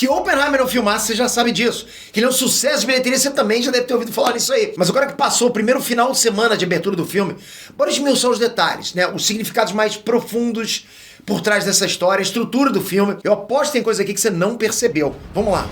Que Oppenheimer é um filmaço, você já sabe disso. Que ele é um sucesso de bilheteria, você também já deve ter ouvido falar nisso aí. Mas agora que passou o primeiro final de semana de abertura do filme, bora esmiuçar os detalhes, né? Os significados mais profundos por trás dessa história, a estrutura do filme. Eu aposto que tem coisa aqui que você não percebeu. Vamos lá.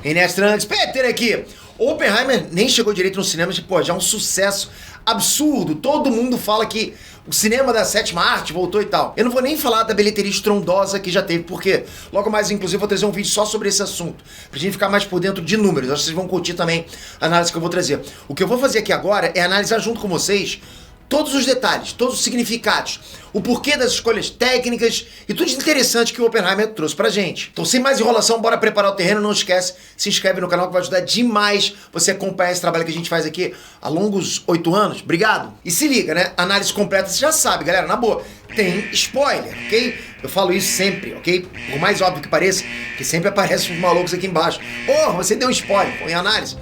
Inés Tranks, Peter aqui. Oppenheimer nem chegou direito no cinema, pô, já é um sucesso absurdo. Todo mundo fala que o cinema da sétima arte voltou e tal. Eu não vou nem falar da bilheteria estrondosa que já teve, porque logo mais, inclusive, vou trazer um vídeo só sobre esse assunto, pra gente ficar mais por dentro de números. Acho que vocês vão curtir também a análise que eu vou trazer. O que eu vou fazer aqui agora é analisar junto com vocês todos os detalhes, todos os significados, o porquê das escolhas técnicas e tudo de interessante que o Oppenheimer trouxe pra gente. Então, sem mais enrolação, bora preparar o terreno. Não esquece, se inscreve no canal que vai ajudar demais você acompanhar esse trabalho que a gente faz aqui há longos 8 anos. Obrigado. E se liga, né? Análise completa, você já sabe, galera, na boa, tem spoiler, ok? Eu falo isso sempre, ok? Por mais óbvio que pareça, que sempre aparecem uns malucos aqui embaixo. Porra, você deu um spoiler, põe análise.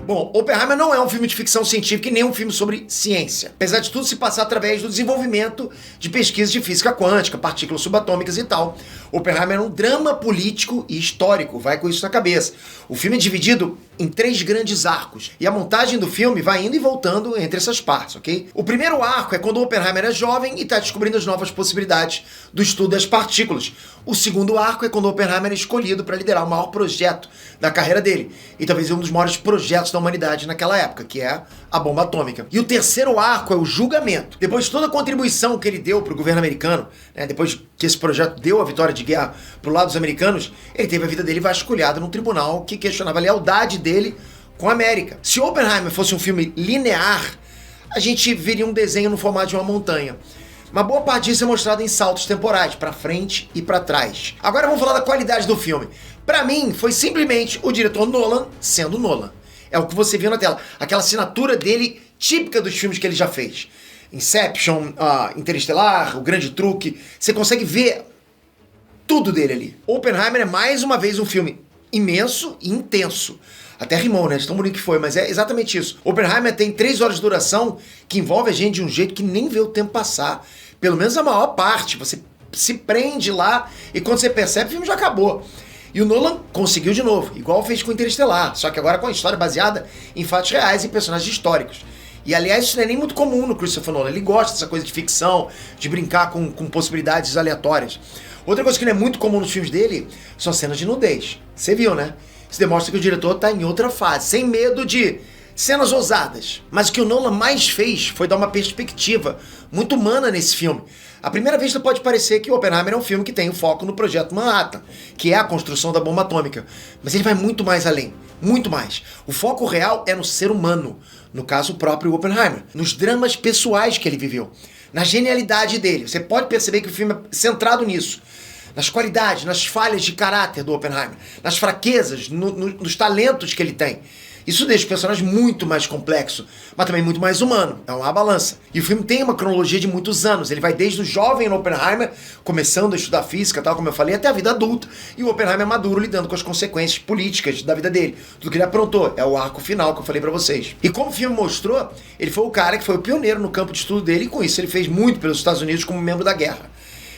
Bom, Oppenheimer não é um filme de ficção científica e nem um filme sobre ciência. Apesar de tudo se passar através do desenvolvimento de pesquisas de física quântica, partículas subatômicas e tal. Oppenheimer é um drama político e histórico, vai com isso na cabeça. O filme é dividido em 3 grandes arcos, e a montagem do filme vai indo e voltando entre essas partes, ok? O primeiro arco é quando Oppenheimer é jovem e está descobrindo as novas possibilidades do estudo das partículas. O segundo arco é quando Oppenheimer é escolhido para liderar o maior projeto da carreira dele, e talvez um dos maiores projetos da humanidade naquela época, que é a bomba atômica. E o terceiro arco é o julgamento. Depois de toda a contribuição que ele deu para o governo americano, né, depois que esse projeto deu a vitória de guerra pro lado dos americanos, ele teve a vida dele vasculhada num tribunal que questionava a lealdade dele com a América. Se Oppenheimer fosse um filme linear, a gente veria um desenho no formato de uma montanha. Uma boa parte disso é mostrado em saltos temporais, pra frente e pra trás. Agora vamos falar da qualidade do filme. Pra mim, foi simplesmente o diretor Nolan sendo Nolan. É o que você viu na tela. Aquela assinatura dele típica dos filmes que ele já fez. Inception, Interestelar, O Grande Truque. Você consegue ver tudo dele ali. Oppenheimer é mais uma vez um filme imenso e intenso. Até rimou, né? De tão bonito que foi, mas é exatamente isso. Oppenheimer tem 3 horas de duração que envolve a gente de um jeito que nem vê o tempo passar. Pelo menos a maior parte. Você se prende lá e quando você percebe, o filme já acabou. E o Nolan conseguiu de novo, igual fez com Interestelar, só que agora com a história baseada em fatos reais e personagens históricos. E aliás, isso não é nem muito comum no Christopher Nolan. Ele gosta dessa coisa de ficção, de brincar com possibilidades aleatórias. Outra coisa que não é muito comum nos filmes dele são cenas de nudez. Você viu, né? Isso demonstra que o diretor está em outra fase, sem medo de cenas ousadas. Mas o que o Nolan mais fez foi dar uma perspectiva muito humana nesse filme. À primeira vista pode parecer que o Oppenheimer é um filme que tem o foco no Projeto Manhattan, que é a construção da bomba atômica. Mas ele vai muito mais além, muito mais. O foco real é no ser humano, no caso o próprio Oppenheimer, nos dramas pessoais que ele viveu, na genialidade dele. Você pode perceber que o filme é centrado nisso. Nas qualidades, nas falhas de caráter do Oppenheimer, nas fraquezas, nos talentos que ele tem. Isso deixa o personagem muito mais complexo, mas também muito mais humano. É uma balança. E o filme tem uma cronologia de muitos anos. Ele vai desde o jovem Oppenheimer, começando a estudar física, tal como eu falei, até a vida adulta, e o Oppenheimer maduro lidando com as consequências políticas da vida dele. Tudo que ele aprontou. É o arco final que eu falei pra vocês. E como o filme mostrou, ele foi o cara que foi o pioneiro no campo de estudo dele, e com isso ele fez muito pelos Estados Unidos como membro da guerra.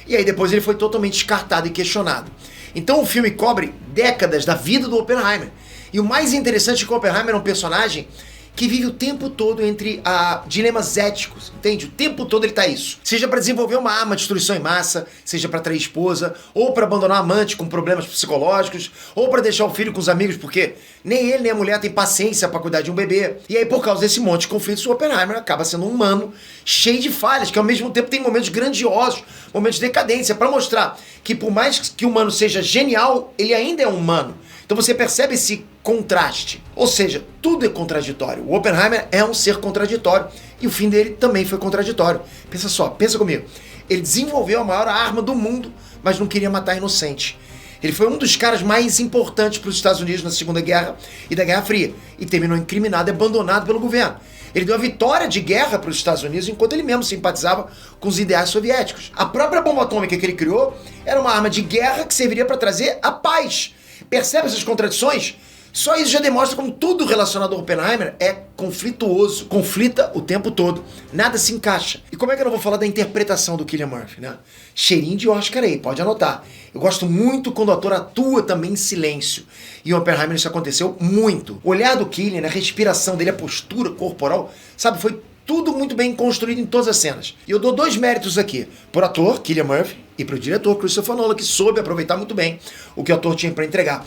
E aí depois ele foi totalmente descartado e questionado. Então o filme cobre décadas da vida do Oppenheimer. E o mais interessante é que o Oppenheimer é um personagem que vive o tempo todo entre dilemas éticos, entende? O tempo todo ele tá isso. Seja para desenvolver uma arma de destruição em massa, seja para trair esposa, ou para abandonar a amante com problemas psicológicos, ou para deixar o filho com os amigos, porque nem ele nem a mulher tem paciência para cuidar de um bebê. E aí, por causa desse monte de conflitos, o Oppenheimer acaba sendo um humano cheio de falhas, que ao mesmo tempo tem momentos grandiosos, momentos de decadência, para mostrar que por mais que o humano seja genial, ele ainda é humano. Então você percebe esse contraste. Ou seja, tudo é contraditório. O Oppenheimer é um ser contraditório e o fim dele também foi contraditório. Pensa só, pensa comigo. Ele desenvolveu a maior arma do mundo, mas não queria matar inocente. Ele foi um dos caras mais importantes para os Estados Unidos na Segunda Guerra e da Guerra Fria e terminou incriminado e abandonado pelo governo. Ele deu a vitória de guerra para os Estados Unidos enquanto ele mesmo simpatizava com os ideais soviéticos. A própria bomba atômica que ele criou era uma arma de guerra que serviria para trazer a paz. Percebe essas contradições? Só isso já demonstra como tudo relacionado ao Oppenheimer é conflituoso, conflita o tempo todo, nada se encaixa. E como é que eu não vou falar da interpretação do Cillian Murphy, né? Cheirinho de Oscar aí, pode anotar. Eu gosto muito quando o ator atua também em silêncio. E em Oppenheimer isso aconteceu muito. O olhar do Cillian, a respiração dele, a postura corporal, sabe, foi tudo muito bem construído em todas as cenas. E eu dou 2 méritos aqui. Pro ator, Cillian Murphy, e pro diretor, Christopher Nolan, que soube aproveitar muito bem o que o ator tinha para entregar.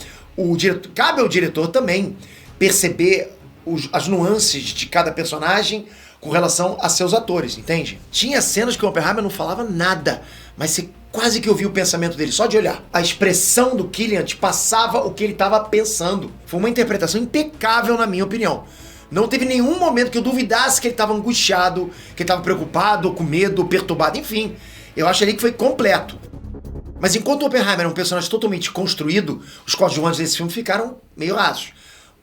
Cabe ao diretor também perceber as nuances de cada personagem com relação a seus atores, entende? Tinha cenas que o Oppenheimer não falava nada, mas você quase que ouvia o pensamento dele, só de olhar. A expressão do Cillian te passava o que ele estava pensando. Foi uma interpretação impecável, na minha opinião. Não teve nenhum momento que eu duvidasse que ele estava angustiado, que ele estava preocupado, com medo, perturbado, enfim. Eu acho ali que foi completo. Mas enquanto o Oppenheimer é um personagem totalmente construído, os coadjuvantes desse filme ficaram meio rasos.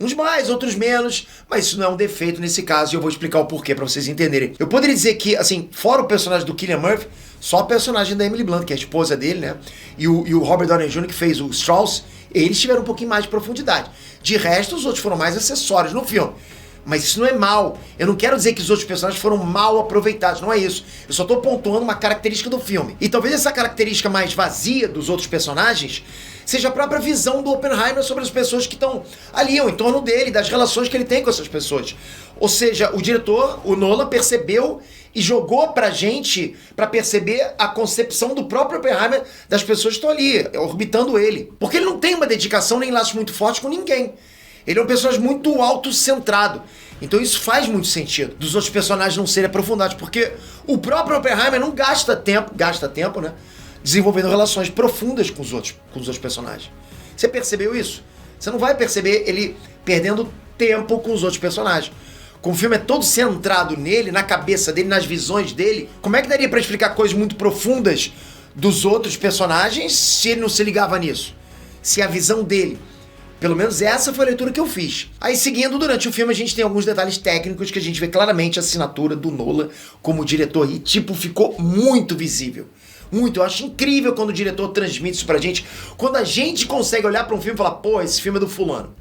Uns mais, outros menos, mas isso não é um defeito nesse caso e eu vou explicar o porquê pra vocês entenderem. Eu poderia dizer que, assim, fora o personagem do Cillian Murphy, só a personagem da Emily Blunt, que é a esposa dele, né? E o Robert Downey Jr., que fez o Strauss, eles tiveram um pouquinho mais de profundidade. De resto, os outros foram mais acessórios no filme. Mas isso não é mal. Eu não quero dizer que os outros personagens foram mal aproveitados, não é isso. Eu só tô pontuando uma característica do filme. E talvez essa característica mais vazia dos outros personagens seja a própria visão do Oppenheimer sobre as pessoas que estão ali, em torno dele, das relações que ele tem com essas pessoas. Ou seja, o diretor, o Nolan, percebeu e jogou pra gente pra perceber a concepção do próprio Oppenheimer das pessoas que estão ali, orbitando ele. Porque ele não tem uma dedicação nem laços muito fortes com ninguém. Ele é um personagem muito autocentrado. Então isso faz muito sentido dos outros personagens não serem aprofundados, porque o próprio Oppenheimer não gasta tempo, né, desenvolvendo relações profundas com os outros personagens. Você percebeu isso? Você não vai perceber ele perdendo tempo com os outros personagens. Como o filme é todo centrado nele, na cabeça dele, nas visões dele, como é que daria pra explicar coisas muito profundas dos outros personagens se ele não se ligava nisso? Se a visão dele... Pelo menos essa foi a leitura que eu fiz. Aí, seguindo, durante o filme, a gente tem alguns detalhes técnicos que a gente vê claramente a assinatura do Nolan como diretor. E, tipo, ficou muito visível. Muito. Eu acho incrível quando o diretor transmite isso pra gente. Quando a gente consegue olhar pra um filme e falar, pô, esse filme é do fulano.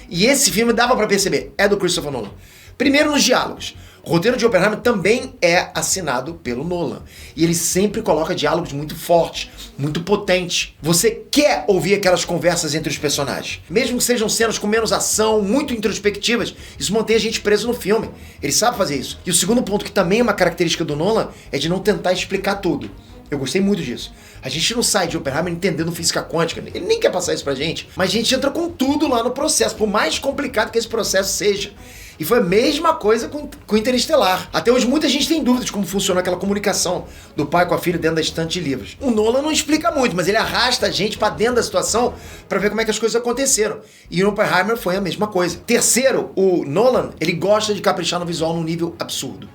E esse filme dava pra perceber, é do Christopher Nolan. Primeiro, nos diálogos. O roteiro de Oppenheimer também é assinado pelo Nolan. E ele sempre coloca diálogos muito fortes, muito potentes. Você quer ouvir aquelas conversas entre os personagens. Mesmo que sejam cenas com menos ação, muito introspectivas, isso mantém a gente preso no filme. Ele sabe fazer isso. E o segundo ponto, que também é uma característica do Nolan, é de não tentar explicar tudo. Eu gostei muito disso. A gente não sai de Oppenheimer entendendo física quântica. Ele nem quer passar isso pra gente. Mas a gente entra com tudo lá no processo, por mais complicado que esse processo seja. E foi a mesma coisa com Interestelar. Até hoje muita gente tem dúvidas de como funciona aquela comunicação do pai com a filha dentro da estante de livros. O Nolan não explica muito, mas ele arrasta a gente pra dentro da situação pra ver como é que as coisas aconteceram. E o Oppenheimer foi a mesma coisa. Terceiro, o Nolan, ele gosta de caprichar no visual num nível absurdo.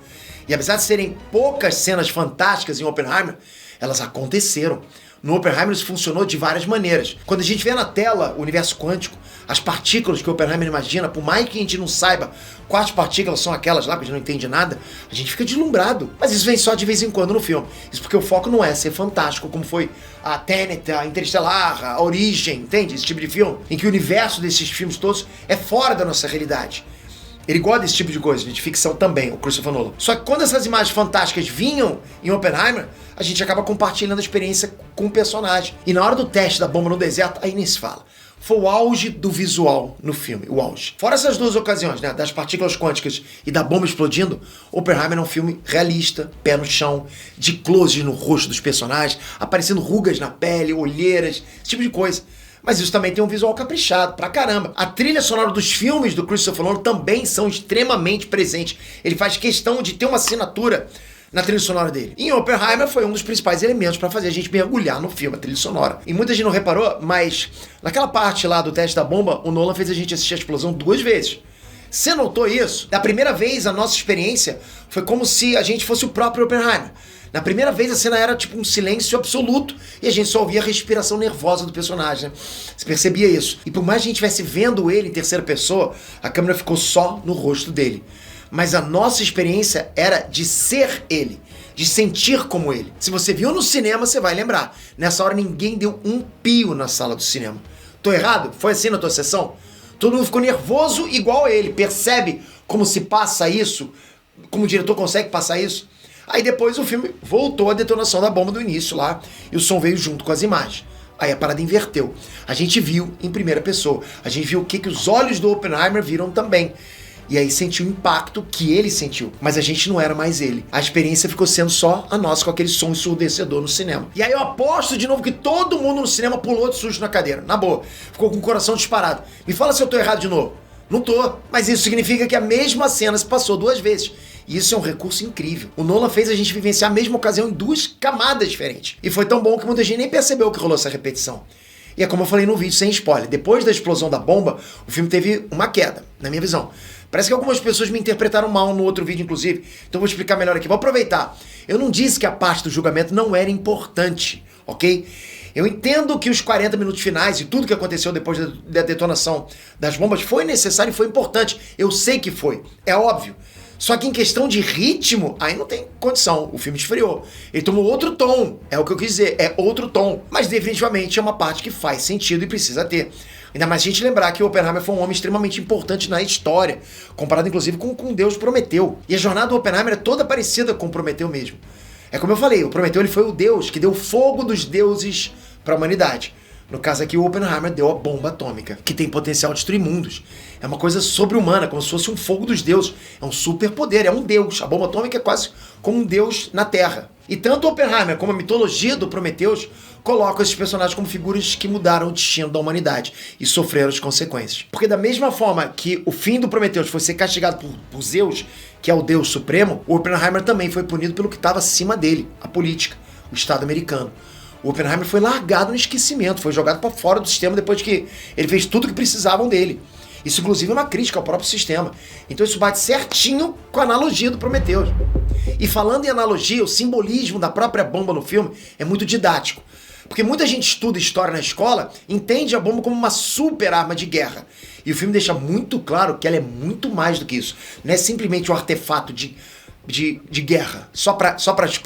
E apesar de serem poucas cenas fantásticas em Oppenheimer, elas aconteceram. No Oppenheimer isso funcionou de várias maneiras. Quando a gente vê na tela o universo quântico, as partículas que o Oppenheimer imagina, por mais que a gente não saiba quais partículas são aquelas lá, que a gente não entende nada, a gente fica deslumbrado. Mas isso vem só de vez em quando no filme. Isso porque o foco não é ser fantástico, como foi a Tenet, a Interestelar, a Origem, entende? Esse tipo de filme, em que o universo desses filmes todos é fora da nossa realidade. Ele gosta desse tipo de coisa, de ficção também, o Christopher Nolan. Só que quando essas imagens fantásticas vinham em Oppenheimer, a gente acaba compartilhando a experiência com o personagem. E na hora do teste da bomba no deserto, aí nem se fala. Foi o auge do visual no filme, o auge. Fora essas duas ocasiões, né, das partículas quânticas e da bomba explodindo, Oppenheimer é um filme realista, pé no chão, de close no rosto dos personagens, aparecendo rugas na pele, olheiras, esse tipo de coisa. Mas isso também tem um visual caprichado, pra caramba. A trilha sonora dos filmes do Christopher Nolan também são extremamente presentes. Ele faz questão de ter uma assinatura na trilha sonora dele. E Oppenheimer foi um dos principais elementos pra fazer a gente mergulhar no filme, a trilha sonora. E muita gente não reparou, mas naquela parte lá do teste da bomba, o Nolan fez a gente assistir a explosão 2 vezes. Você notou isso? Da primeira vez, a nossa experiência foi como se a gente fosse o próprio Oppenheimer. Na primeira vez a cena era tipo um silêncio absoluto e a gente só ouvia a respiração nervosa do personagem, né? Você percebia isso. E por mais que a gente estivesse vendo ele em terceira pessoa, a câmera ficou só no rosto dele. Mas a nossa experiência era de ser ele, de sentir como ele. Se você viu no cinema, você vai lembrar. Nessa hora ninguém deu um pio na sala do cinema. Tô errado? Foi assim na tua sessão? Todo mundo ficou nervoso igual a ele. Percebe como se passa isso? Como o diretor consegue passar isso? Aí depois o filme voltou à detonação da bomba do início lá, e o som veio junto com as imagens. Aí a parada inverteu. A gente viu em primeira pessoa. A gente viu o que os olhos do Oppenheimer viram também. E aí sentiu o impacto que ele sentiu. Mas a gente não era mais ele. A experiência ficou sendo só a nossa, com aquele som ensurdecedor no cinema. E aí eu aposto de novo que todo mundo no cinema pulou de susto na cadeira. Na boa. Ficou com o coração disparado. Me fala se eu tô errado de novo. Não tô. Mas isso significa que a mesma cena se passou 2 vezes. E isso é um recurso incrível. O Nolan fez a gente vivenciar a mesma ocasião em 2 camadas diferentes. E foi tão bom que muita gente nem percebeu que rolou essa repetição. E é como eu falei no vídeo, sem spoiler. Depois da explosão da bomba, o filme teve uma queda, na minha visão. Parece que algumas pessoas me interpretaram mal no outro vídeo, inclusive. Então eu vou explicar melhor aqui. Vou aproveitar. Eu não disse que a parte do julgamento não era importante, ok? Eu entendo que os 40 minutos finais e tudo que aconteceu depois da detonação das bombas foi necessário e foi importante. Eu sei que foi. É óbvio. Só que em questão de ritmo, aí não tem condição. O filme esfriou. Ele tomou outro tom. É o que eu quis dizer. É outro tom. Mas definitivamente é uma parte que faz sentido e precisa ter. Ainda mais a gente lembrar que o Oppenheimer foi um homem extremamente importante na história. Comparado inclusive com Deus Prometeu. E a jornada do Oppenheimer é toda parecida com Prometeu mesmo. É como eu falei, o Prometeu ele foi o Deus que deu fogo dos deuses para a humanidade. No caso aqui, o Oppenheimer deu a bomba atômica, que tem potencial de destruir mundos. É uma coisa sobre-humana, como se fosse um fogo dos deuses. É um superpoder, é um deus. A bomba atômica é quase como um deus na Terra. E tanto o Oppenheimer como a mitologia do Prometheus colocam esses personagens como figuras que mudaram o destino da humanidade e sofreram as consequências. Porque da mesma forma que o fim do Prometheus foi ser castigado por Zeus, que é o deus supremo, o Oppenheimer também foi punido pelo que estava acima dele, a política, o Estado americano. O Oppenheimer foi largado no esquecimento, foi jogado para fora do sistema depois que ele fez tudo o que precisavam dele. Isso, inclusive, é uma crítica ao próprio sistema. Então isso bate certinho com a analogia do Prometheus. E falando em analogia, o simbolismo da própria bomba no filme é muito didático. Porque muita gente estuda história na escola, entende a bomba como uma super arma de guerra. E o filme deixa muito claro que ela é muito mais do que isso. Não é simplesmente um artefato de guerra, só pra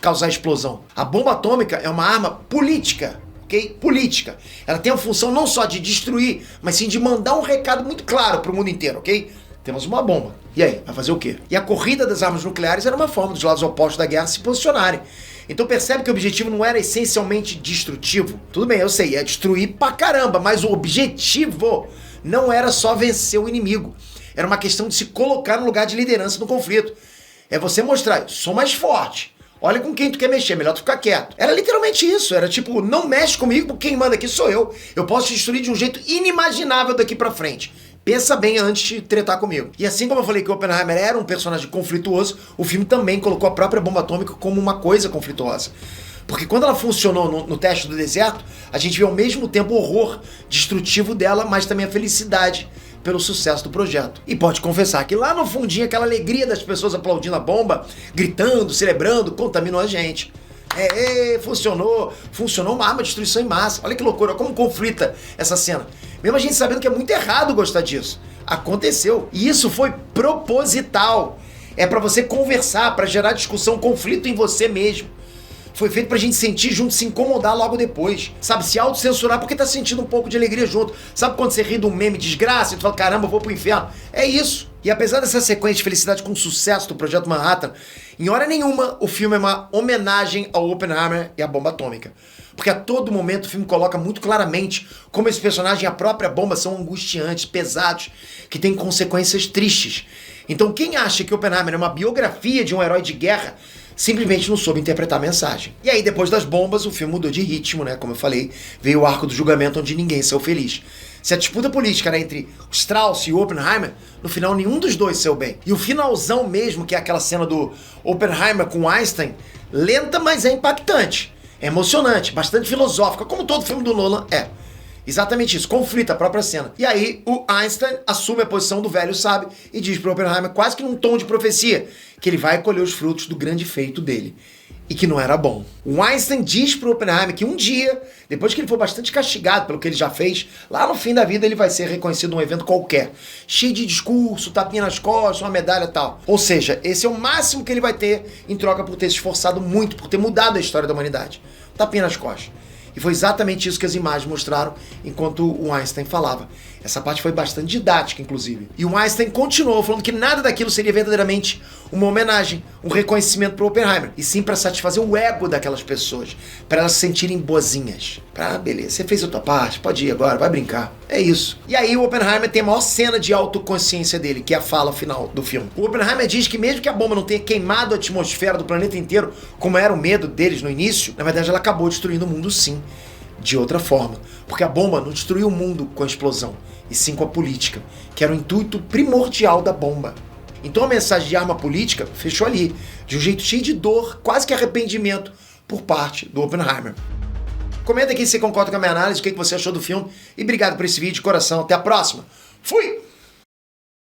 causar explosão. A bomba atômica é uma arma política, ok? Política. Ela tem a função não só de destruir, mas sim de mandar um recado muito claro pro mundo inteiro, ok? Temos uma bomba. E aí, vai fazer o quê? E a corrida das armas nucleares era uma forma dos lados opostos da guerra se posicionarem. Então percebe que o objetivo não era essencialmente destrutivo. Tudo bem, eu sei, é destruir pra caramba, mas o objetivo não era só vencer o inimigo. Era uma questão de se colocar no lugar de liderança no conflito. É você mostrar, sou mais forte. Olha com quem tu quer mexer, melhor tu ficar quieto. Era literalmente isso, era tipo, não mexe comigo, porque quem manda aqui sou eu. Eu posso te destruir de um jeito inimaginável daqui pra frente. Pensa bem antes de tretar comigo. E assim como eu falei que o Oppenheimer era um personagem conflituoso, o filme também colocou a própria bomba atômica como uma coisa conflituosa. Porque quando ela funcionou no teste do deserto, a gente viu ao mesmo tempo o horror destrutivo dela, mas também a felicidade pelo sucesso do projeto. E pode confessar que lá no fundinho, aquela alegria das pessoas aplaudindo a bomba, gritando, celebrando, contaminou a gente. Funcionou uma arma de destruição em massa. Olha que loucura, como conflita essa cena. Mesmo a gente sabendo que é muito errado gostar disso. Aconteceu. E isso foi proposital. É pra você conversar, pra gerar discussão, conflito em você mesmo. Foi feito pra gente sentir junto, se incomodar logo depois. Sabe, se autocensurar porque tá sentindo um pouco de alegria junto. Sabe quando você ri de um meme desgraça e tu fala, caramba, eu vou pro inferno? É isso. E apesar dessa sequência de felicidade com o sucesso do Projeto Manhattan, em hora nenhuma o filme é uma homenagem ao Oppenheimer e à bomba atômica. Porque a todo momento o filme coloca muito claramente como esse personagem e a própria bomba são angustiantes, pesados, que têm consequências tristes. Então quem acha que Oppenheimer é uma biografia de um herói de guerra, simplesmente não soube interpretar a mensagem. E aí, depois das bombas, o filme mudou de ritmo, né? Como eu falei, veio o arco do julgamento onde ninguém saiu feliz. Se a disputa política era entre Strauss e Oppenheimer, no final nenhum dos dois saiu bem. E o finalzão mesmo, que é aquela cena do Oppenheimer com Einstein, lenta, mas é impactante. É emocionante, bastante filosófica, como todo filme do Nolan é. Exatamente isso, conflita a própria cena. E aí o Einstein assume a posição do velho sábio e diz para Oppenheimer, quase que num tom de profecia, que ele vai colher os frutos do grande feito dele. E que não era bom. O Einstein diz para Oppenheimer que um dia, depois que ele for bastante castigado pelo que ele já fez, lá no fim da vida ele vai ser reconhecido num evento qualquer. Cheio de discurso, tapinha nas costas, uma medalha e tal. Ou seja, esse é o máximo que ele vai ter em troca por ter se esforçado muito, por ter mudado a história da humanidade. Tapinha nas costas. E foi exatamente isso que as imagens mostraram enquanto o Einstein falava. Essa parte foi bastante didática, inclusive. E o Einstein continuou falando que nada daquilo seria verdadeiramente uma homenagem, um reconhecimento para Oppenheimer, e sim para satisfazer o ego daquelas pessoas, para elas se sentirem boazinhas. Beleza, você fez a tua parte, pode ir agora, vai brincar. É isso. E aí o Oppenheimer tem a maior cena de autoconsciência dele, que é a fala final do filme. O Oppenheimer diz que mesmo que a bomba não tenha queimado a atmosfera do planeta inteiro, como era o medo deles no início, na verdade ela acabou destruindo o mundo sim, de outra forma. Porque a bomba não destruiu o mundo com a explosão, e sim com a política, que era o intuito primordial da bomba. Então a mensagem de arma política fechou ali, de um jeito cheio de dor, quase que arrependimento, por parte do Oppenheimer. Comenta aqui se você concorda com a minha análise, o que você achou do filme, e obrigado por esse vídeo de coração. Até a próxima. Fui!